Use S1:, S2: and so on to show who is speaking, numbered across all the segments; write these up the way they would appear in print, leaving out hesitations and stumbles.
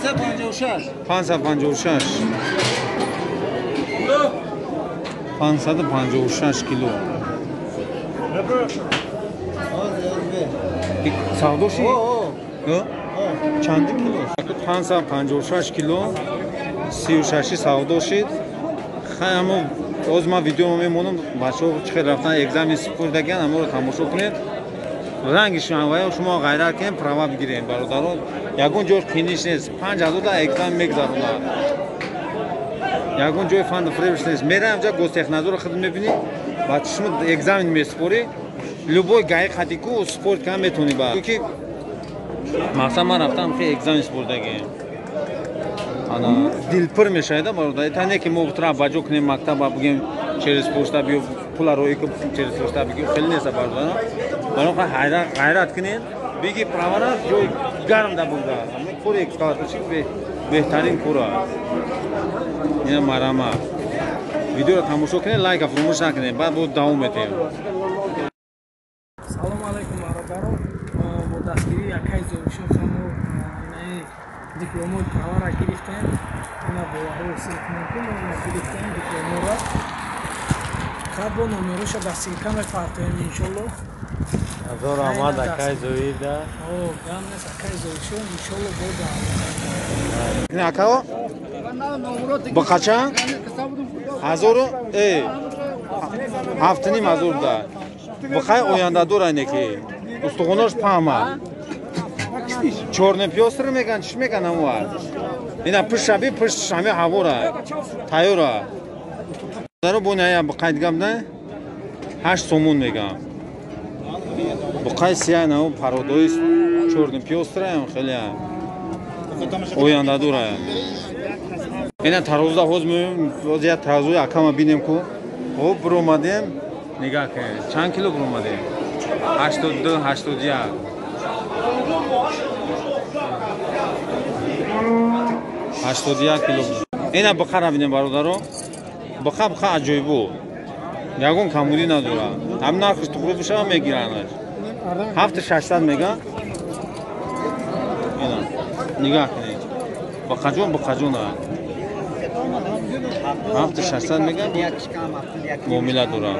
S1: 556 556 kilo. Savdoshi? Çandı kilo? 556 kilo. 36 savdoshi. Xayamı o'zma video memnunum. Bachov chiqib raftan examen sport ekan, ammo tomosha qilib. Rangishon va shuma g'ayrat keyin prava bigiring barodarlar. Yagon joy finish nes 5000 da examen megzarular. Yagon joy fand fresh nes. Meram ja gostexnazor xidmat bibini. Bachshim examen mespori. Любой гай хатику спорт кам метони ба. Чунки мақсад ман рафтам ки экзамен спортаги. Ана дилпур мешайда барода. Тане ки мо утра баҷо кунем мактаба бугем через почта биё пула рои ки через почта биё хели неса барода. Барода гайрат кунен биги правара ҷои гарм да буда. Ами пур экскаваторчик беҳтарин пура. Ина марама. Видеоро тамошо кунен, лайка фурӯмӯш накунен. Баъд бо давом метем.
S2: Салому алейкум бародарон. Бо дастгирии Акай Зоишон шумо дипломои правара гирифтем. Ина бо ҳосилкунакун гирифтем дипломоро. Сад бо номероша дастгирка мефартоем иншоллоҳ.
S1: Азор омад Акай Зоида.
S2: Гамнес Акай Зоишон иншоллоҳ бо да.
S1: Ин акао? Бо қача? Азоро? Ҳафтним азор да. Бахай оянда дора неки устуғонош пама чорне пёстр меган чиш меган амва ина пишаби пиш шами ҳавора тайёра даро буная бахай гамна 8 сомон меган бахай сия на пародоис чорне пёстр ам хеле оянда дора ина тарозда ҳозм озия тарозуи акама бинем ку хоб бромадем Nigah ke, çan kilo bulmadı? 82, 81. 81 kilo. Ena bakara bine barodaro. Baka ajoyib bu. Yagon kamuli nadura. Ham narxi tuqru bişa megiranlar. Hafta 80 mega. Ena. Nigah ke. Bakajon ha. Hafta 80 mega. Muamele dura.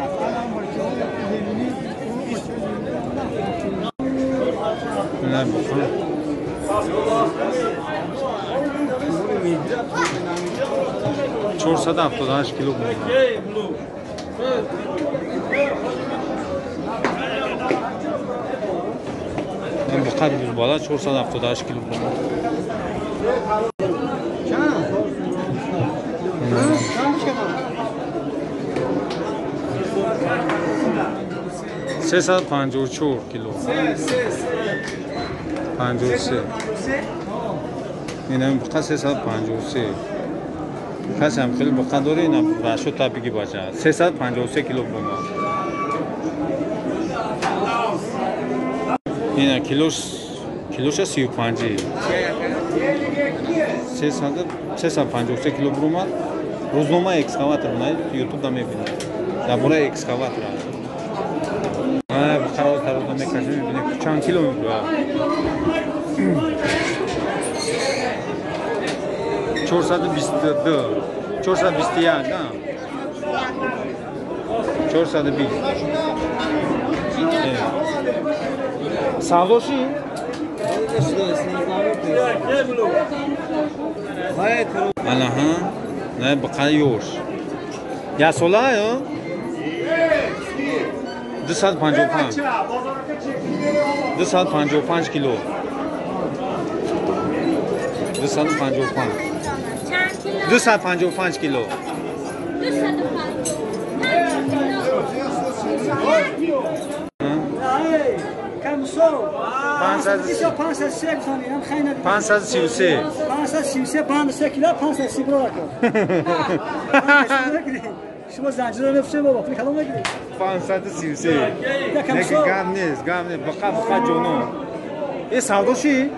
S1: Ne bakın. Çorsa da haftada 8 kilo bulur. Ben bakar bir bala çorsa da haftada 8 kilo bulur. Sesa 54 kilo. 53. Ина бақа 353. Қасам хел бақа дори ина рашо табиги баша. 353 кило бума. Ина килош 35. 353 кило бума. Рознoma экскаватор на YouTube да мебинед. Да бора экскаватор. Бақаро тарозда мекашем мебинед. Чанд кило мебура? 422, 421, da? 420. Savdoshi? Ana ha? Ne baqar yosh. Ya sola yo? 255. 255 kilo. 255. 255 kilo.
S2: شما زنجیره نفشه بابا فکر کلام نگیری
S1: 533 نگی گم نیست بقا جونو این سوداشی؟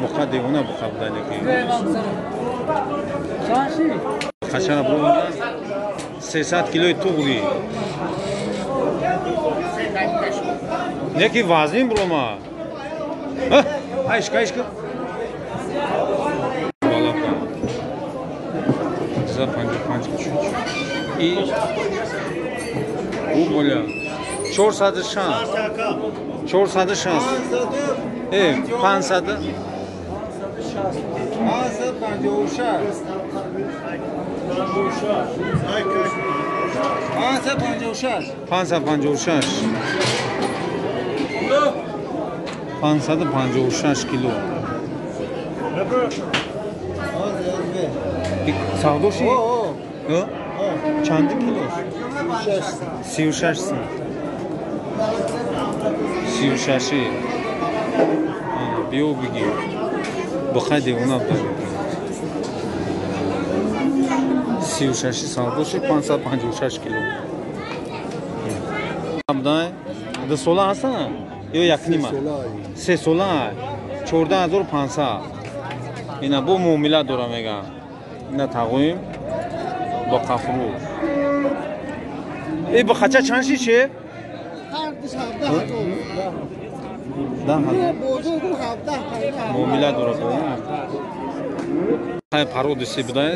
S1: بقا دیگونه بقا بوده نگی
S2: شانشی؟
S1: خشنه برو 300 کیلوی توغری نگی وزنین برو ما ایشکا Balapa. Za 55 küçük. İyi. Bu böyle. 460. 460. Evet, 500. 556. 556 kilo. Savdoşi? Yok. Çandı kilo? 36. 36. Biyo bigi. Bakaydı ona da. 36 savdoşi 556 kilo. Abday. Da sola asana. Yo yakınıma. Se sola. 14500. Ina bu muamele doramega. ina taqoyim با qafru. Bu qacha chanshi chi? Muamele doramega. Hay parodisi buday.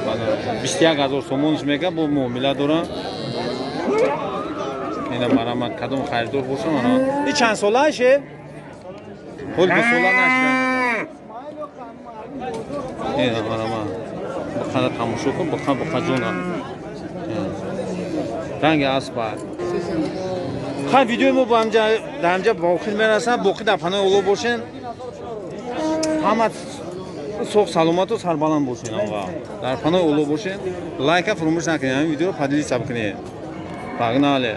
S1: Bana 21000 so'monish mega bu muamele doram. Ina maramat kadam xaridor bo'lsin mana. Chand so'lashi? Qo'l so'la nashra. Ina maramat. Buqada tamusho kun, buqa jona. Rangi asbar. Ha videomu bu amca boqil merasan, boqid apana o'lo bo'lsin. Hamma sog' salomat va sarbaland bo'lsin og'a. Dar pana o'lo bo'lsin. Like va furmush naqining video padli sabqini. Pag'nale.